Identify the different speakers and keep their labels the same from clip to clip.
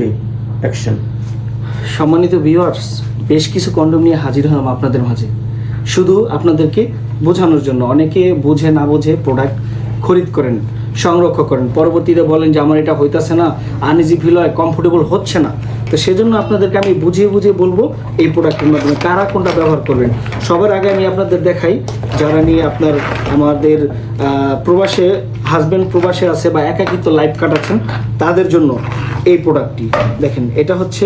Speaker 1: 3 action.
Speaker 2: সম্মানিত viewers, বেশ কিছু কন্ডোম নিয়ে হাজির হলাম আপনাদের মাঝে, শুধু আপনাদেরকে বোঝানোর জন্য। অনেকে বুঝে না বুঝে প্রোডাক্ট খরিদ করেন, সংরক্ষণ করেন, পরবর্তীতে বলেন যে আমার এটা হইতাছে না, আনইজি ফিল হয়, কমফোর্টেবল হচ্ছে না। তো সেজন্য আপনাদেরকে আমি বুঝিয়ে বুঝিয়ে বলবো এই প্রোডাক্টের মাধ্যমে কারা কোনটা ব্যবহার করবেন। সবার আগে আমি আপনাদের দেখাই, যারা নিয়ে আপনার আমাদের প্রবাসে হাজব্যান্ড প্রবাসে আছে বা একাকিত্ব লাইফ কাটাচ্ছেন, তাদের জন্য এই প্রোডাক্টটি দেখেন। এটা হচ্ছে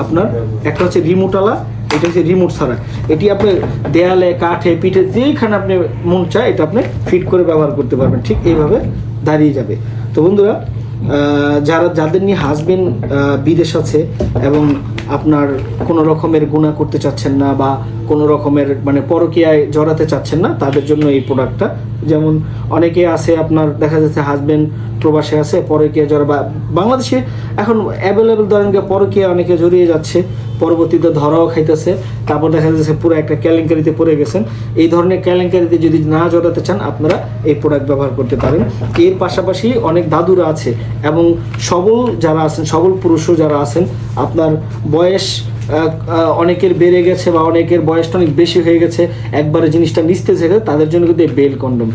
Speaker 2: আপনার একটা হচ্ছে রিমোটওয়ালা, এটা হচ্ছে রিমোট ছাড়া। এটি আপনি দেয়ালে, কাঠে, পিঠে যেইখানে আপনি মন চায় এটা আপনি ফিট করে ব্যবহার করতে পারবেন, ঠিক এইভাবে দাঁড়িয়ে যাবে। তো বন্ধুরা, যাদের নিয়ে হাজবেন্ড বিদেশ আছে এবং আপনার কোনো রকমের গুনাহ করতে চাচ্ছেন না বা কোনো রকমের মানে পরকীয়ায় জড়াতে চাচ্ছেন না, তাদের জন্য এই প্রোডাক্টটা। যেমন অনেকে আছে আপনার দেখা যাচ্ছে হাজবেন্ড প্রবাসে আছে, পরকীয়া জড়া বা বাংলাদেশে এখন অ্যাভেলেবেল ধরেন পরকীয়া অনেকে জড়িয়ে যাচ্ছে, পরবর্তীতে ধরাও খাইতেছে, তারপর দেখা যাচ্ছে পুরো একটা কেলেঙ্কারিতে পড়ে গেছেন। এই ধরনের কেলেঙ্কারিতে যদি না জড়াতে চান, আপনারা এই প্রোডাক্ট ব্যবহার করতে পারেন। এর পাশাপাশি অনেক দাদুরা আছে এবং সবল যারা আছেন, সবল পুরুষও যারা আছেন, আপনার বয়স অনেকের বেড়ে গেছে বা অনেকের বয়সটা অনেক বেশি হয়ে গেছে, একবারে জিনিসটা নিস্তেজ হয়ে গেছে, তাদের জন্য কিন্তু এই বেল কন্ডম।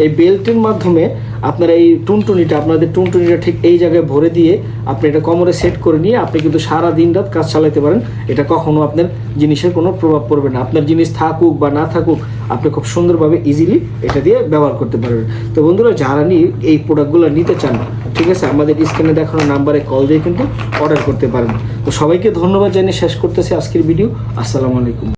Speaker 2: এই বেল্টের মাধ্যমে আপনারা এই টুনটুনিটা, আপনাদের টুনটুনিটা ঠিক এই জায়গায় ভরে দিয়ে আপনি এটা কোমরে সেট করে নিয়ে আপনি কিন্তু সারা দিন রাত কাজ চালাতে পারেন। এটা কখনো আপনার জিনিসের কোনো প্রভাব পড়বে না। আপনার জিনিস থাকুক বা না থাকুক, আপনি খুব সুন্দরভাবে ইজিলি এটা দিয়ে ব্যবহার করতে পারবেন। তো বন্ধুরা, যারা নিয়ে এই প্রোডাক্টগুলো নিতে চান, ঠিক আছে, আমাদের স্ক্রিনে দেখানো নাম্বারে কল দিয়ে কিন্তু অর্ডার করতে পারেন। তো সবাইকে ধন্যবাদ জানিয়ে শেষ করতেছি আজকের ভিডিও। আসসালামু আলাইকুম।